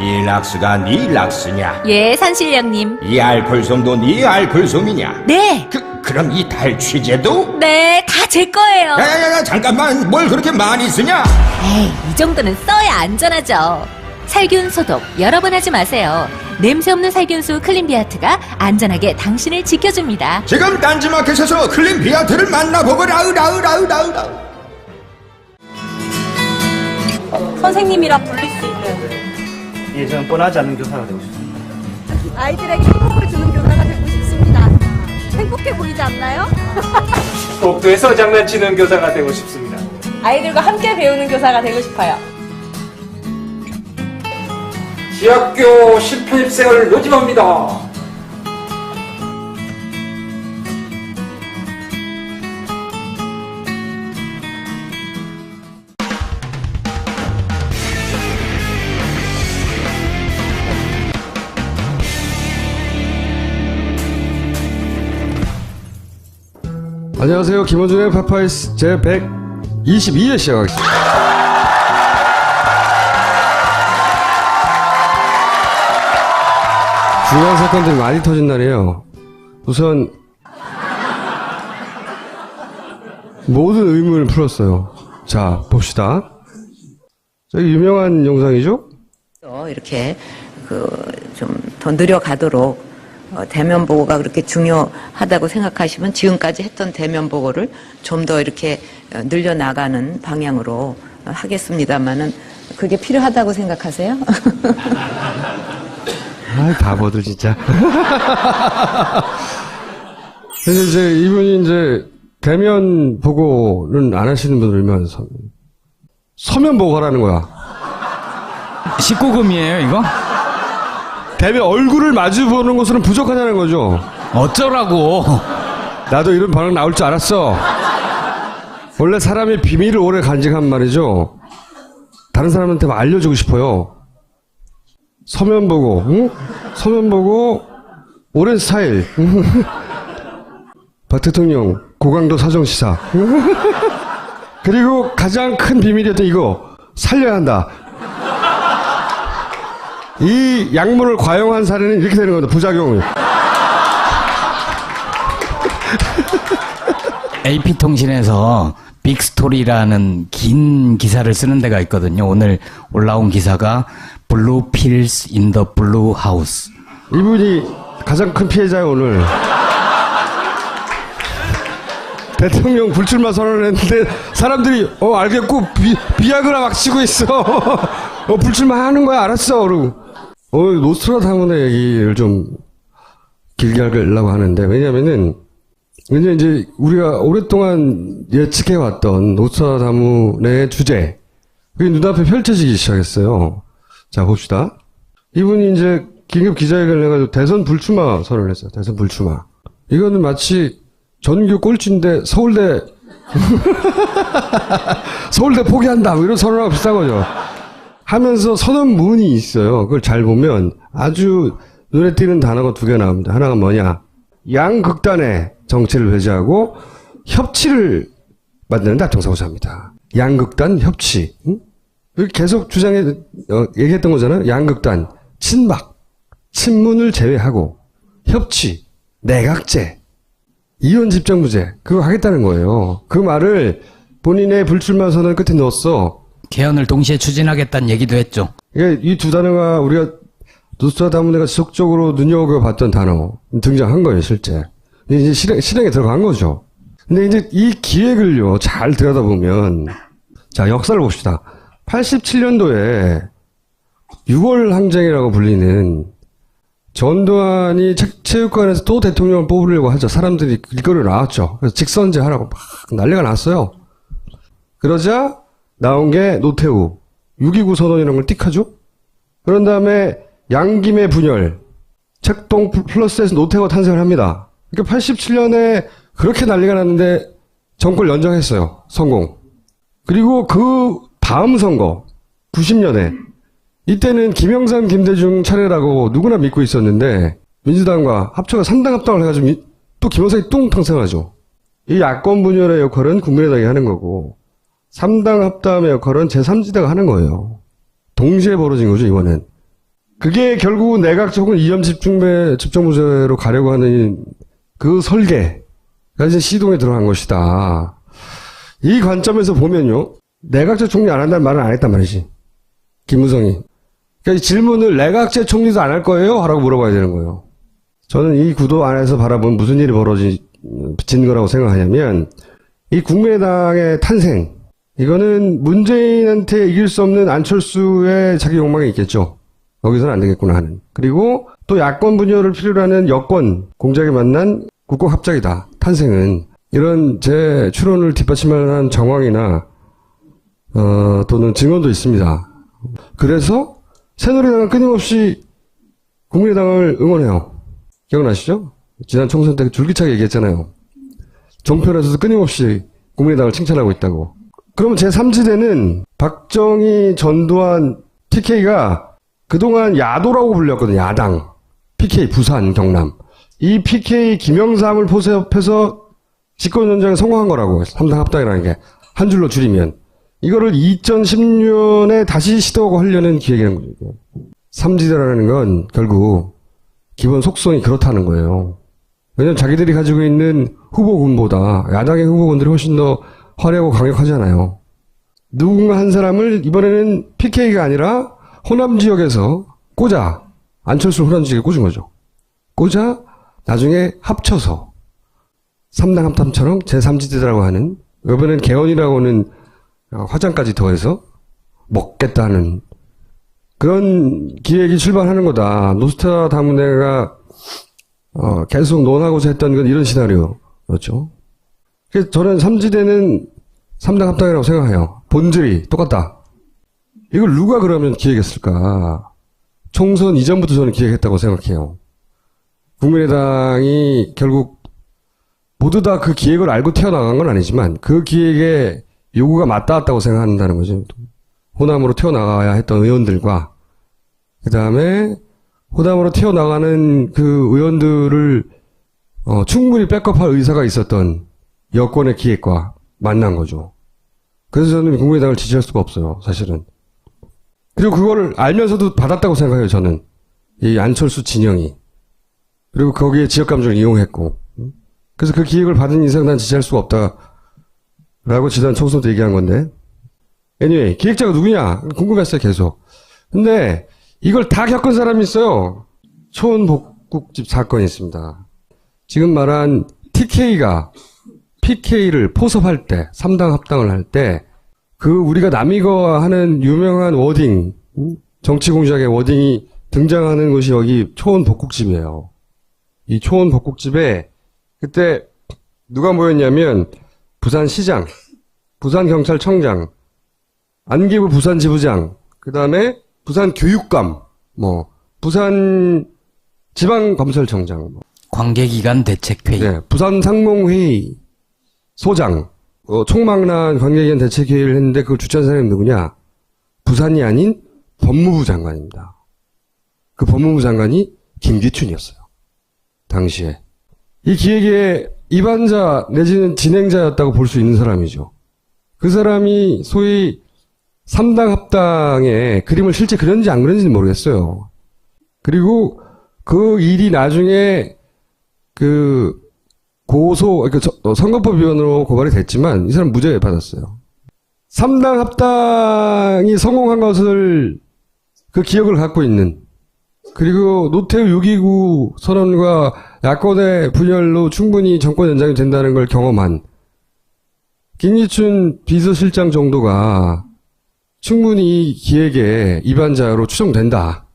이 락스가 네 락스냐? 예, 산신령님. 이 알콜솜도 네 알콜솜이냐? 네. 그럼 이 탈취제도? 네, 다 제 거예요. 야야야, 잠깐만, 뭘 그렇게 많이 쓰냐? 에이, 이 정도는 써야 안전하죠. 살균 소독 여러 번 하지 마세요. 냄새 없는 살균수 클린비아트가 안전하게 당신을 지켜줍니다. 지금 딴지마켓에서 클린비아트를 만나보거라. 선생님이라 부를 수 있는 예, 저는 뻔하지 않은 교사가 되고 싶습니다. 아이들에게 행복을 주는 교사가 되고 싶습니다. 행복해 보이지 않나요? 복도에서 장난치는 교사가 되고 싶습니다. 아이들과 함께 배우는 교사가 되고 싶어요. 지학교 실패입생을 모집합니다. 안녕하세요. 김원준의 파파이스 제 122회 시작하겠습니다. 중요한 사건들이 많이 터진 날이에요. 우선 모든 의문을 풀었어요. 자, 봅시다. 저기 유명한 영상이죠? 이렇게 좀 더 늘려가도록 대면 보고가 그렇게 중요하다고 생각하시면 지금까지 했던 대면 보고를 좀 더 이렇게 늘려나가는 방향으로 하겠습니다만은 그게 필요하다고 생각하세요? 아이, 바보들, 진짜. 그래서 이제 이분이 이제 대면 보고는 안 하시는 분들이면 서면 보고하라는 거야. 19금이에요, 이거? 대면 얼굴을 마주 보는 것으로는 부족하다는 거죠. 어쩌라고. 나도 이런 반응 나올 줄 알았어. 원래 사람의 비밀을 오래 간직한 말이죠. 다른 사람한테 알려주고 싶어요. 서면 보고, 응? 서면 보고, 오랜 스타일. 박 대통령, 고강도 사정시사. 그리고 가장 큰 비밀이었던 이거, 살려야 한다. 이 약물을 과용한 사례는 이렇게 되는 겁니다. 부작용이. AP통신에서 빅스토리라는 긴 기사를 쓰는 데가 있거든요. 오늘 올라온 기사가 블루 필스 인 더 블루 하우스. 이분이 가장 큰 피해자예요, 오늘. 대통령 불출마 선언했는데 사람들이 알겠고 비아그라 막 치고 있어. 불출마 하는 거야, 알았어. 그러고 노스트라다무의 얘기를 좀 길게 하려고 하는데, 왜냐면은 이제 우리가 오랫동안 예측해왔던 노스트라다무의 주제, 그게 눈앞에 펼쳐지기 시작했어요. 자, 봅시다. 이분이 이제 긴급 기자회견을 해가지고 대선 불출마 선언을 했어요. 대선 불출마. 이거는 마치 전교 꼴찌인데 서울대 서울대 포기한다, 뭐 이런 선언하고 비슷한 거죠. 하면서 선언문이 있어요. 그걸 잘 보면 아주 눈에 띄는 단어가 두 개 나옵니다. 하나가 뭐냐? 양극단의 정치를 배제하고 협치를 만드는 데 앞장서고자 합니다. 양극단 협치. 응? 계속 얘기했던 거잖아요. 양극단, 친박, 친문을 제외하고 협치, 내각제, 이혼 집정부제, 그거 하겠다는 거예요. 그 말을 본인의 불출마 선언 끝에 넣었어. 개헌을 동시에 추진하겠다는 얘기도 했죠. 이 두 단어가 우리가 노스트라다무네가 지속적으로 눈여겨봤던 단어 등장한 거예요, 실제. 이제 실행에 들어간 거죠. 근데 이제 이 기획을요, 잘 들여다보면, 자, 역사를 봅시다. 87년도에 6월 항쟁이라고 불리는 전두환이 체육관에서 또 대통령을 뽑으려고 하죠. 사람들이 길거리로 나왔죠. 그래서 직선제 하라고 막 난리가 났어요. 그러자 나온 게 노태우 6.29 선언이라는 걸 띡 하죠. 그런 다음에 양김의 분열, 책동 플러스에서 노태우가 탄생을 합니다. 그러니까 87년에 그렇게 난리가 났는데 정권 연장했어요. 성공. 그리고 그 다음 선거 90년에 이때는 김영삼, 김대중 차례라고 누구나 믿고 있었는데 민주당과 합쳐가 3당 합당을 해가지고 또 김영삼이 뚱 탄생하죠. 이 야권 분열의 역할은 국민의당이 하는 거고 3당 합당의 역할은 제3지대가 하는 거예요. 동시에 벌어진 거죠, 이번엔. 그게 결국 내각제 혹은 이념 집정부제로 가려고 하는 그 설계가 이제 시동에 들어간 것이다. 이 관점에서 보면요. 내각제 총리 안 한다는 말은 안 했단 말이지. 김무성이. 그러니까 이 질문을 내각제 총리도 안 할 거예요? 하라고 물어봐야 되는 거예요. 저는 이 구도 안에서 바라보면 무슨 일이 벌어진 거라고 생각하냐면 이 국민의당의 탄생 이거는 문재인한테 이길 수 없는 안철수의 자기 욕망이 있겠죠. 거기서는 안 되겠구나 하는. 그리고 또 야권 분열을 필요로 하는 여권 공작에 만난 국공합작이다. 탄생은. 이런 제 추론을 뒷받침할 만한 정황이나 또는 증언도 있습니다. 그래서 새누리당은 끊임없이 국민의당을 응원해요. 기억나시죠? 지난 총선 때 줄기차게 얘기했잖아요. 종편에서도 끊임없이 국민의당을 칭찬하고 있다고. 그러면 제3지대는 박정희, 전두환, TK가 그동안 야도라고 불렸거든요. 야당. PK, 부산, 경남. 이 PK 김영삼을 포섭해서 집권 전쟁에 성공한 거라고. 3당 합당이라는 게. 한 줄로 줄이면. 이거를 2016년에 다시 시도하고 하려는 기획이라는 거죠. 3지대라는 건 결국 기본 속성이 그렇다는 거예요. 왜냐면 자기들이 가지고 있는 후보군보다 야당의 후보군들이 훨씬 더 화려하고 강력하잖아요. 누군가 한 사람을 이번에는 PK가 아니라 호남 지역에서 꽂아. 안철수 호남 지역에 꽂은 거죠. 꽂아 나중에 합쳐서 3당 합tam처럼 제3지대라고 하는 이번엔 개헌이라고 하는 화장까지 더해서 먹겠다는 그런 기획이 출발하는 거다. 노스트라다무네가 계속 논하고자 했던 건 이런 시나리오였죠. 그래서 저는 3지대는 3당 합당이라고 생각해요. 본질이 똑같다. 이걸 누가 그러면 기획했을까? 총선 이전부터 저는 기획했다고 생각해요. 국민의당이 결국 모두 다 그 기획을 알고 태어나간 건 아니지만 그 기획에 요구가 맞닿았다고 생각한다는 거죠. 호남으로 튀어나가야 했던 의원들과 그 다음에 호남으로 튀어나가는 그 의원들을 충분히 백업할 의사가 있었던 여권의 기획과 만난 거죠. 그래서 저는 국민의당을 지지할 수가 없어요. 사실은. 그리고 그걸 알면서도 받았다고 생각해요. 저는. 이 안철수 진영이. 그리고 거기에 지역감정을 이용했고. 그래서 그 기획을 받은 이상 난 지지할 수가 없다. 라고 지난 총선 때 얘기한 건데. anyway, 기획자가 누구냐? 궁금했어요, 계속. 근데 이걸 다 겪은 사람이 있어요. 초원복국집 사건이 있습니다. 지금 말한 TK가 PK를 포섭할 때, 3당 합당을 할 때, 그 우리가 남이거 하는 유명한 워딩, 정치 공작의 워딩이 등장하는 곳이 여기 초원복국집이에요. 이 초원복국집에 그때 누가 모였냐면 부산시장, 부산경찰청장, 안기부 부산지부장, 그 다음에 부산교육감, 부산지방검찰청장, 관계기관 대책회의. 네, 부산상공회의 소장, 총망라한 관계기관 대책회의를 했는데 그걸 주최한 사람이 누구냐? 부산이 아닌 법무부 장관입니다. 그 법무부 장관이 김기춘이었어요. 당시에. 이 기획의 입안자 내지는 진행자였다고 볼 수 있는 사람이죠. 그 사람이 소위 3당 합당의 그림을 실제 그렸는지 안 그렸는지는 모르겠어요. 그리고 그 일이 나중에 선거법 위반으로 고발이 됐지만 이 사람 무죄 받았어요. 3당 합당이 성공한 것을 그 기억을 갖고 있는 그리고 노태우 6.29 선언과 야권의 분열로 충분히 정권 연장이 된다는 걸 경험한 김기춘 비서실장 정도가 충분히 이 기획의 입안자로 추정된다.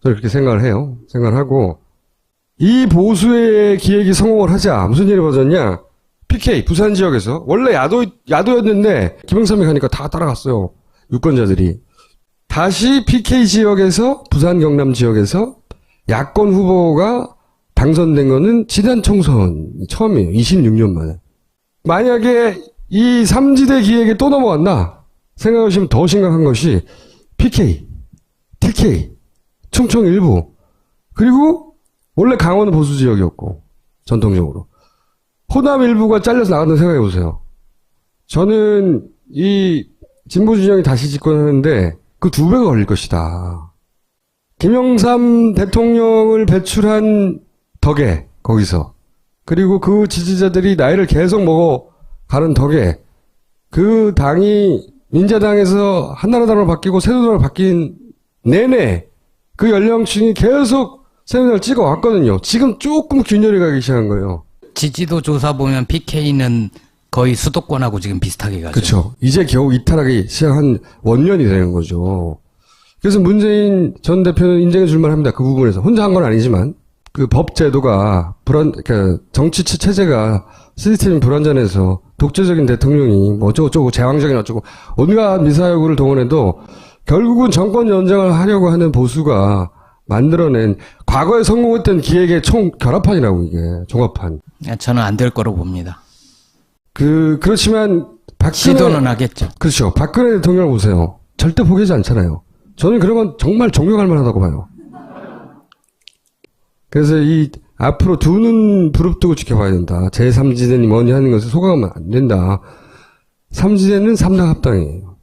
저는 그렇게 생각을 해요. 생각을 하고 이 보수의 기획이 성공을 하자 무슨 일이 벌어졌냐? PK 부산 지역에서 원래 야도였는데 김영삼이 가니까 다 따라갔어요. 유권자들이. 다시 PK 지역에서 부산 경남 지역에서 야권 후보가 당선된 거는 지난 총선 처음이에요. 26년 만에. 만약에 이 3지대 기획에 또 넘어갔나 생각하시면 더 심각한 것이 PK, TK, 충청 일부 그리고 원래 강원은 보수 지역이었고 전통적으로 호남 일부가 잘려서 나간다고 생각해 보세요. 저는 이 진보 진영이 다시 집권하는데 그 2배가 걸릴 것이다. 김영삼 대통령을 배출한 덕에, 거기서. 그리고 그 지지자들이 나이를 계속 먹어가는 덕에, 그 당이 민자당에서 한나라당으로 바뀌고 새누리당으로 바뀐 내내 그 연령층이 계속 새누리당을 찍어왔거든요. 지금 조금 균열이 가기 시작한 거예요. 지지도 조사 보면 PK는 거의 수도권하고 지금 비슷하게 가죠. 그렇죠. 이제 겨우 이탈하기 시작한 원년이 되는 거죠. 그래서 문재인 전 대표는 인정해 줄 만합니다. 그 부분에서. 혼자 한 건 아니지만 그 법 제도가 그러니까 정치 체제가 시스템이 불완전해서 독재적인 대통령이 뭐 어쩌고 제왕적인 어쩌고 온갖 미사여구를 동원해도 결국은 정권 연장을 하려고 하는 보수가 만들어낸 과거에 성공했던 기획의 총 결합판이라고 이게 종합판. 저는 안 될 거로 봅니다. 그렇지만 박근혜 시도는 하겠죠. 그렇죠. 박근혜 대통령을 보세요. 절대 포기하지 않잖아요. 저는 그런 건 정말 존경할 만하다고 봐요. 그래서 이 앞으로 두 눈 부릅뜨고 지켜봐야 된다. 제3지대니 뭐니 하는 것에 속아가면 안 된다. 3지대는 3당 합당이에요.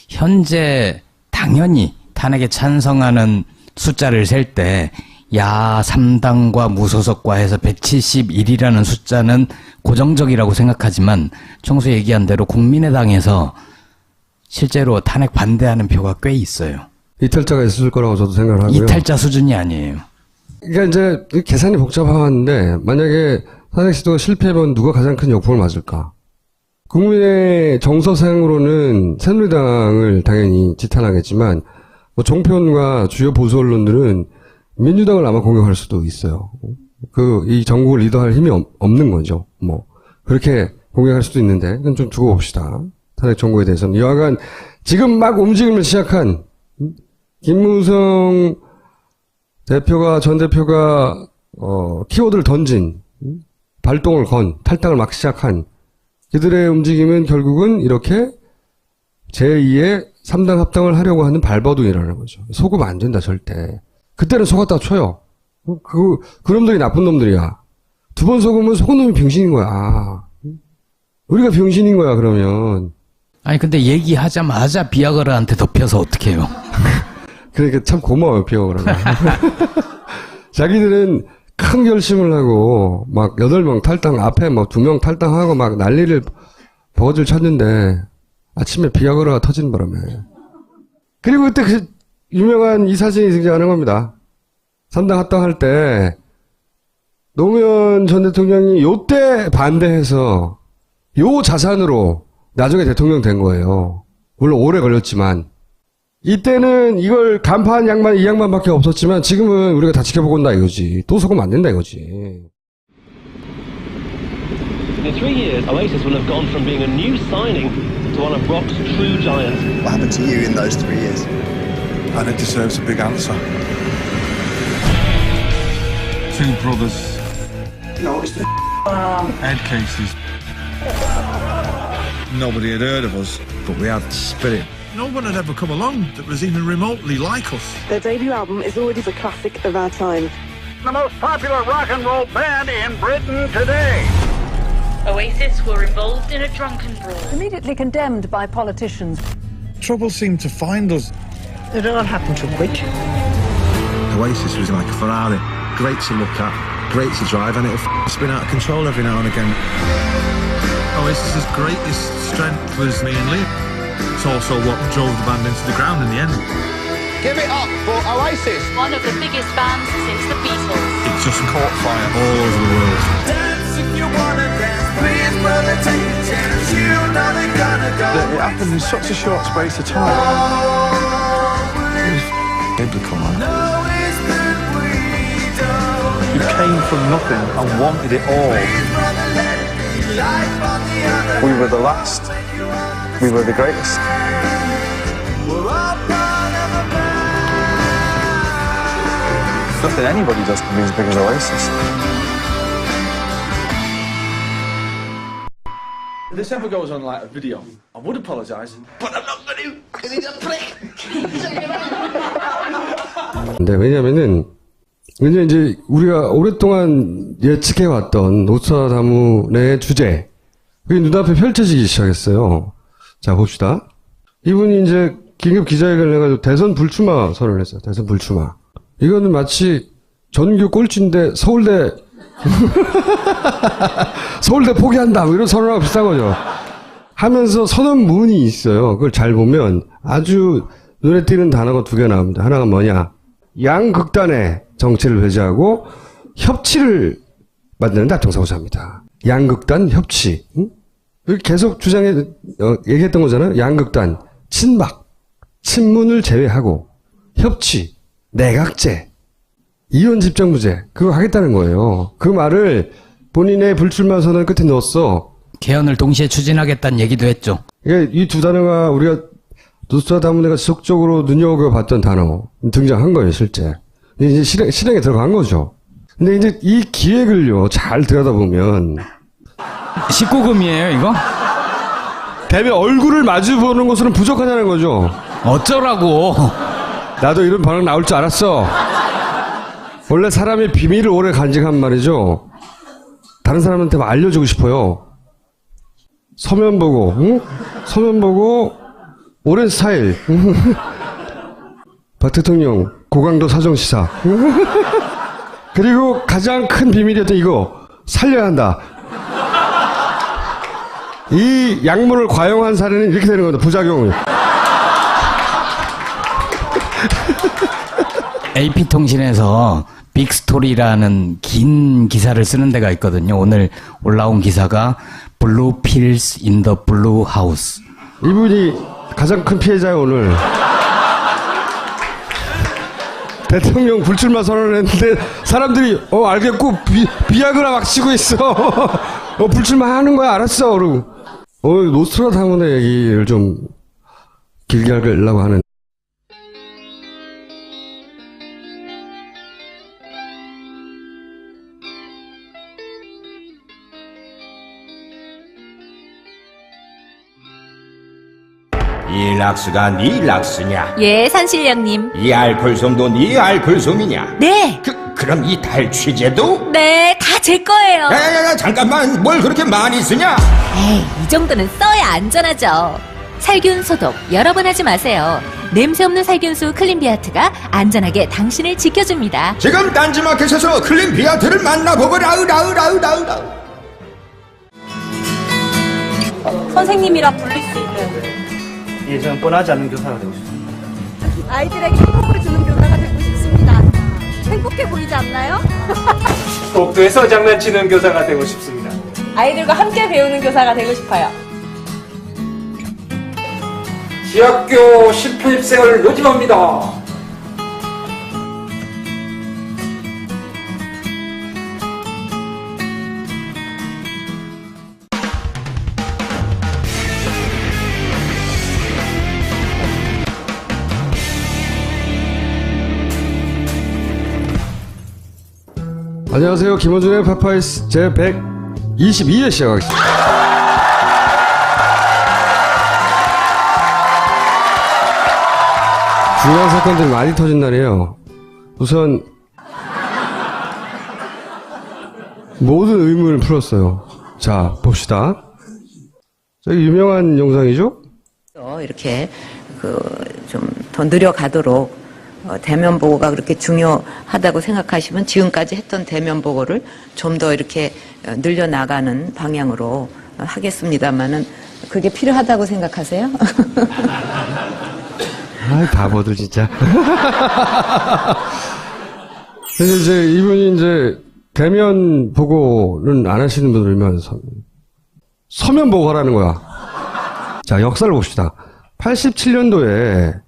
현재 당연히 탄핵에 찬성하는 숫자를 셀 때 야 3당과 무소속과 해서 171이라는 숫자는 고정적이라고 생각하지만 청소 얘기한 대로 국민의당에서 실제로 탄핵 반대하는 표가 꽤 있어요. 이탈자가 있을 거라고 저도 생각을 하고요. 이탈자 수준이 아니에요. 그러니까 이제 계산이 복잡한데 만약에 탄핵 시도가 실패하면 누가 가장 큰 역풍을 맞을까? 국민의 정서상으로는 새누리당을 당연히 지탄하겠지만 뭐 종편과 주요 보수 언론들은 민주당을 아마 공격할 수도 있어요. 이 정국을 리더할 힘이 없는 거죠. 뭐 그렇게 공격할 수도 있는데 그건 좀 두고 봅시다. 탄핵 정국에 대해서는 여하간 지금 막 움직임을 시작한 김무성 전 대표가 키워드를 던진 발동을 건 탈당을 막 시작한 그들의 움직임은 결국은 이렇게 제2의 3당 합당을 하려고 하는 발버둥이라는 거죠. 속으면 안 된다 절대. 그때는 속았다 쳐요. 그놈들이 나쁜 놈들이야. 두 번 속으면 속은 놈이 병신인 거야. 우리가 병신인 거야 그러면. 아니 근데 얘기하자마자 비아그라한테 덮여서 어떡해요. 그러니까 참 고마워요 비아그라가. 자기들은 큰 결심을 하고 막 8명 탈당 앞에 막 2명 탈당하고 막 난리를 버거지를 쳤는데 아침에 비아그라가 터진 바람에. 그리고 그때 그 유명한 이 사진이 등장하는 겁니다. 3당 합당할 때 노무현 전 대통령이 요때 반대해서 요 자산으로 나중에 대통령 된 거예요. 물론 오래 걸렸지만 이때는 이걸 간파한 양반 이 양반밖에 없었지만 지금은 우리가 다 지켜보고 온다 이거지. 또 속으면 안 된다 이거지. In 3 years, Oasis will have gone from being a new signing to one of rock's true giants. What happened to you in those 3 years? And it deserves a big answer. Two brothers. No, it's the Head cases. Nobody had heard of us, but we had spirit. No one had ever come along that was even remotely like us. Their debut album is already the classic of our time. The most popular rock and roll band in Britain today. Oasis were involved in a drunken brawl. Immediately condemned by politicians. Trouble seemed to find us. It all happened too quick. Oasis was like a Ferrari. Great to look at, great to drive, and it'll spin out of control every now and again. Oasis's greatest strength was me and Liam. It's also what drove the band into the ground in the end. Give it up for Oasis. One of the biggest bands since the Beatles. It just caught fire all over the world. Dance if you wanna dance. Please, brother, take a chance. You know they're gonna go. It happened in such a short space of time. It was biblical, man. You came from nothing and wanted it all. We were the last. We were the greatest. Nothing anybody does can be as big as Oasis. If this ever goes on like a video, I would apologise, but I'm not going to, because he's a prick. 네, 왜냐면은 이제 우리가 오랫동안 예측해왔던 노스트라다무의 주제, 그게 눈앞에 펼쳐지기 시작했어요. 자, 봅시다. 이분이 이제 긴급 기자회견을 해가지고 대선 불출마 선언을 했어요. 대선 불출마. 이거는 마치 전교 꼴찌인데 서울대 서울대 포기한다 뭐 이런 선언하고 비슷한 거죠. 하면서 선언문이 있어요. 그걸 잘 보면 아주 눈에 띄는 단어가 두 개 나옵니다. 하나가 뭐냐, 양극단의 정치를 배제하고 협치를 만드는 데 앞장서고자 합니다. 양극단 협치. 응? 계속 얘기했던 거잖아요. 양극단, 친박, 친문을 제외하고 협치, 내각제, 이혼 집정부제, 그거 하겠다는 거예요. 그 말을 본인의 불출마 선언 끝에 넣었어. 개헌을 동시에 추진하겠다는 얘기도 했죠. 이 두 단어가 우리가 노스트라다무스가 지속적으로 눈여겨봤던 단어 등장한 거예요, 실제. 이제 실행에 들어간 거죠. 근데 이제 이 기획을요, 잘 들여다보면 19금이에요, 이거? 대면 얼굴을 마주보는 것으로는 부족하다는 거죠. 어쩌라고. 나도 이런 반응 나올 줄 알았어. 원래 사람의 비밀을 오래 간직한 말이죠. 다른 사람한테 알려주고 싶어요. 서면 보고, 응? 서면 보고, 오랜 스타일. 박 대통령, 고강도 사정시사. 그리고 가장 큰 비밀이었던 이거, 살려야 한다. 이 약물을 과용한 사례는 이렇게 되는 겁니다. 부작용이. AP통신에서 빅스토리라는 긴 기사를 쓰는 데가 있거든요. 오늘 올라온 기사가 블루 필스 인 더 블루 하우스. 이분이 가장 큰 피해자예요, 오늘. 대통령 불출마 선언을 했는데 사람들이 알겠고 비아그라 막 치고 있어. 불출마 하는 거야, 알았어. 그러고 노스트라다무스의 얘기를 좀 길게 하려고 하는. 이 락스가 네 락스냐? 예, 산신령님. 이 알콜솜도 네 알콜솜이냐? 네. 그럼 이 달 취재도? 네, 다 제 거예요. 야야야, 잠깐만, 뭘 그렇게 많이 쓰냐? 에이, 이 정도는 써야 안전하죠. 살균 소독 여러 번 하지 마세요. 냄새 없는 살균수 클린비아트가 안전하게 당신을 지켜줍니다. 지금 딴지마켓에서 클린비아트를 만나보거라. 선생님이라 불릴 수 있는. 예, 저는 뻔하지 않은 교사가 되고 싶습니다. 아이들에게 행복을 주는 교사가 되고 싶습니다. 행복해 보이지 않나요? 복도에서 장난치는 교사가 되고 싶습니다. 아이들과 함께 배우는 교사가 되고 싶어요. 지학교 실패입생을 모집합니다. 안녕하세요. 김원준의 파파이스 제122회 시작하겠습니다. 중요한 사건들이 많이 터진 날이에요. 우선 모든 의문을 풀었어요. 자, 봅시다. 저기 유명한 영상이죠? 이렇게 좀 더 늘려가도록 대면 보고가 그렇게 중요하다고 생각하시면 지금까지 했던 대면 보고를 좀 더 이렇게 늘려나가는 방향으로 하겠습니다만은 그게 필요하다고 생각하세요? 아이, 바보들, 진짜. 그래서 이제 이분이 이제 대면 보고는 안 하시는 분들이면 서면 보고 하라는 거야. 자, 역사를 봅시다. 87년도에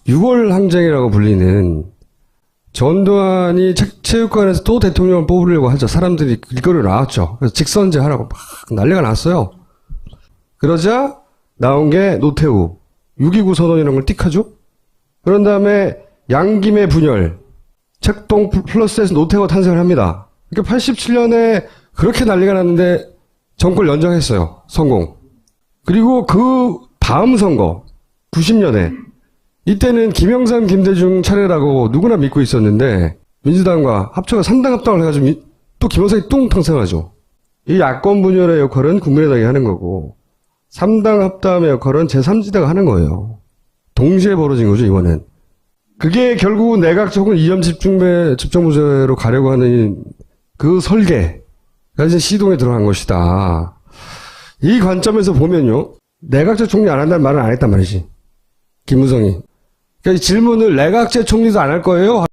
6월 항쟁이라고 불리는 전두환이 체육관에서 또 대통령을 뽑으려고 하죠. 사람들이 길거리로 나왔죠. 그래서 직선제 하라고 막 난리가 났어요. 그러자 나온 게 노태우 6.29 선언이라는 걸 띡 하죠. 그런 다음에 양김의 분열, 책동 플러스에서 노태우가 탄생을 합니다. 그러니까 87년에 그렇게 난리가 났는데 정권 연장했어요. 성공. 그리고 그 다음 선거 90년에 이때는 김영삼, 김대중 차례라고 누구나 믿고 있었는데 민주당과 합쳐가 3당 합당을 해가지고 또 김영삼이 뚱 탄생하죠. 이 야권 분열의 역할은 국민의당이 하는 거고 3당 합당의 역할은 제3지대가 하는 거예요. 동시에 벌어진 거죠, 이번엔. 그게 결국 내각제 혹은 이념 집정부제로 가려고 하는 그 설계가 이제 시동에 들어간 것이다. 이 관점에서 보면요. 내각제 총리 안 한다는 말은 안 했단 말이지. 김무성이. 그러니까 이 질문을 내각제 총리도 안 할 거예요?